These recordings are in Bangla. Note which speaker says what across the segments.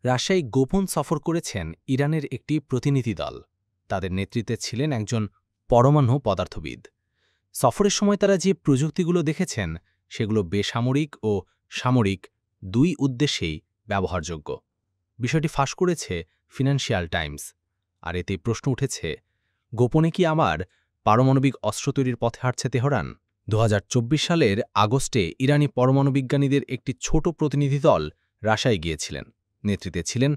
Speaker 1: রাশিয়ায় গোপন সফর করেছেন ইরানের একটি প্রতিনিধি দল। তাদের নেতৃত্বে ছিলেন একজন পরমাণু পদার্থবিদ। সফরের সময় তারা যে প্রযুক্তিগুলো দেখেছেন সেগুলো বেসামরিক ও সামরিক দুই উদ্দেশ্যেই ব্যবহারযোগ্য। বিষয়টি ফাঁস করেছে ফিনান্সিয়াল টাইমস। আর এতে প্রশ্ন উঠেছে, গোপনে কি আমার পারমাণবিক অস্ত্র তৈরির পথে হাঁটছে তেহরান? 2024 সালের আগস্টে ইরানি পরমাণু বিজ্ঞানীদের একটি ছোট প্রতিনিধি দল রাশিয়ায় গিয়েছিলেন। নেতৃত্বে ছিলেন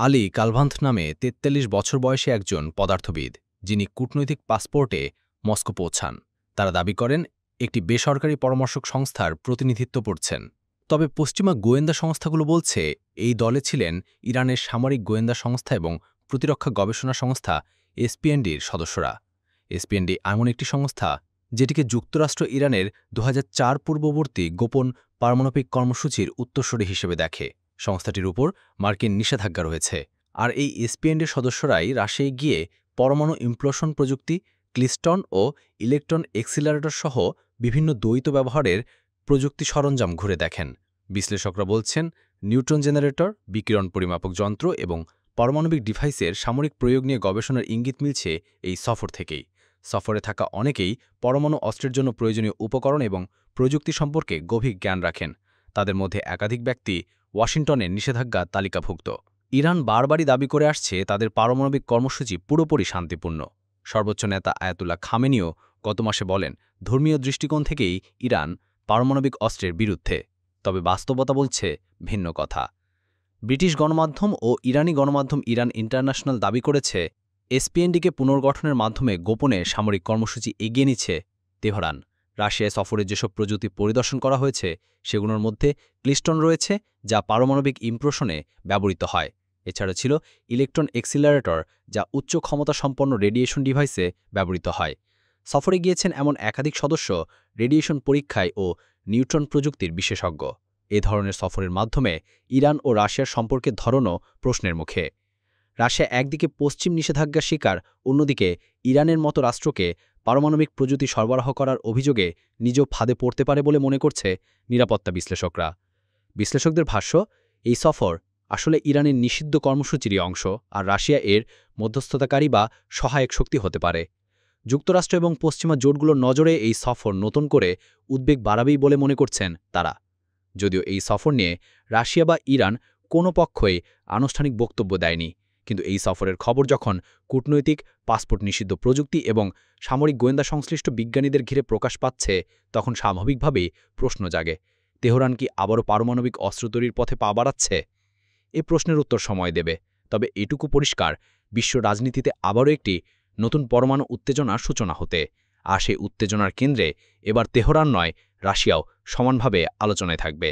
Speaker 1: আলী কালভান্থ নামে 43 বছর বয়সী একজন পদার্থবিদ, যিনি কূটনৈতিক পাসপোর্টে মস্কো পৌঁছান। তারা দাবি করেন একটি বেসরকারি পরামর্শক সংস্থার প্রতিনিধিত্ব করছেন। তবে পশ্চিমা গোয়েন্দা সংস্থাগুলো বলছে এই দলে ছিলেন ইরানের সামরিক গোয়েন্দা সংস্থা এবং প্রতিরক্ষা গবেষণা সংস্থা এসপিএনডির সদস্যরা। এসপিএনডি এমন একটি সংস্থা যেটিকে যুক্তরাষ্ট্র ইরানের 2004 পূর্ববর্তী গোপন পারমাণবিক কর্মসূচির উত্তরসূরি হিসেবে দেখে। সংস্থাটির উপর মার্কিন নিষেধাজ্ঞা রয়েছে। আর এই এসপিএনডির সদস্যরাই রাশিয়ায় গিয়ে পরমাণু ইমপ্লোশন প্রযুক্তি, ক্লিস্টন ও ইলেকট্রন এক্সিলারেটর সহ বিভিন্ন দ্বৈত ব্যবহারের প্রযুক্তি সরঞ্জাম ঘুরে দেখেন। বিশ্লেষকরা বলছেন, নিউট্রন জেনারেটর, বিকিরণ পরিমাপক যন্ত্র এবং পারমাণবিক ডিভাইসের সামরিক প্রয়োগ নিয়ে গবেষণার ইঙ্গিত মিলছে এই সফর থেকেই। সফরে থাকা অনেকেই পরমাণু অস্ত্রের জন্য প্রয়োজনীয় উপকরণ এবং প্রযুক্তি সম্পর্কে গভীর জ্ঞান রাখেন। তাদের মধ্যে একাধিক ব্যক্তি ওয়াশিংটনের নিষেধাজ্ঞা তালিকাভুক্ত। ইরান বারবারই দাবি করে আসছে তাদের পারমাণবিক কর্মসূচি পুরোপুরি শান্তিপূর্ণ। সর্বোচ্চ নেতা আয়াতুল্লাহ খামেনিও গত মাসে বলেন, ধর্মীয় দৃষ্টিকোণ থেকেই ইরান পারমাণবিক অস্ত্রের বিরুদ্ধে। তবে বাস্তবতা বলছে ভিন্ন কথা। ব্রিটিশ গণমাধ্যম ও ইরানি গণমাধ্যম ইরান ইন্টারন্যাশনাল দাবি করেছে, এসপিএনডিকে পুনর্গঠনের মাধ্যমে গোপনে সামরিক কর্মসূচি এগিয়ে নিচ্ছে তেহরান। রাশিয়ায় সফরে যেসব প্রযুক্তি পরিদর্শন করা হয়েছে সেগুলোর মধ্যে ক্লিস্টন রয়েছে, যা পারমাণবিক ইমপ্লোশনে ব্যবহৃত হয়। এছাড়া ছিল ইলেকট্রন এক্সিলারেটর, যা উচ্চ ক্ষমতা সম্পন্ন রেডিয়েশন ডিভাইসে ব্যবহৃত হয়। সফরে গিয়েছেন এমন একাধিক সদস্য রেডিয়েশন পরীক্ষায় ও নিউট্রন প্রযুক্তির বিশেষজ্ঞ। এ ধরনের সফরের মাধ্যমে ইরান ও রাশিয়ার সম্পর্কের ধরনও প্রশ্নের মুখে। রাশিয়া একদিকে পশ্চিম নিষেধাজ্ঞার শিকার, অন্যদিকে ইরানের মতো রাষ্ট্রকে পারমাণবিক প্রযুক্তি সরবরাহ করার অভিযোগে নিজেও ফাঁদে পড়তে পারে বলে মনে করছে নিরাপত্তা বিশ্লেষকরা। বিশ্লেষকদের ভাষ্য, এই সফর আসলে ইরানের নিষিদ্ধ কর্মসূচিরই অংশ, আর রাশিয়া এর মধ্যস্থতাকারী বা সহায়ক শক্তি হতে পারে। যুক্তরাষ্ট্র এবং পশ্চিমা জোটগুলোর নজরে এই সফর নতুন করে উদ্বেগ বাড়াবেই বলে মনে করছেন তারা। যদিও এই সফর নিয়ে রাশিয়া বা ইরান কোনো পক্ষই আনুষ্ঠানিক বক্তব্য দেয়নি, কিন্তু এই সফরের খবর যখন কূটনৈতিক, পাসপোর্ট নিষিদ্ধ প্রযুক্তি এবং সামরিক গোয়েন্দা সংশ্লিষ্ট বিজ্ঞানীদের ঘিরে প্রকাশ পাচ্ছে, তখন স্বাভাবিকভাবেই প্রশ্ন জাগে, তেহরান কি আবারও পারমাণবিক অস্ত্র তৈরির পথে পা বাড়াচ্ছে? এ প্রশ্নের উত্তর সময় দেবে। তবে এটুকু পরিষ্কার, বিশ্ব রাজনীতিতে আবারও একটি নতুন পরমাণু উত্তেজনার সূচনা হতে। আর সেই উত্তেজনার কেন্দ্রে এবার তেহরান নয়, রাশিয়াও সমানভাবে আলোচনায় থাকবে।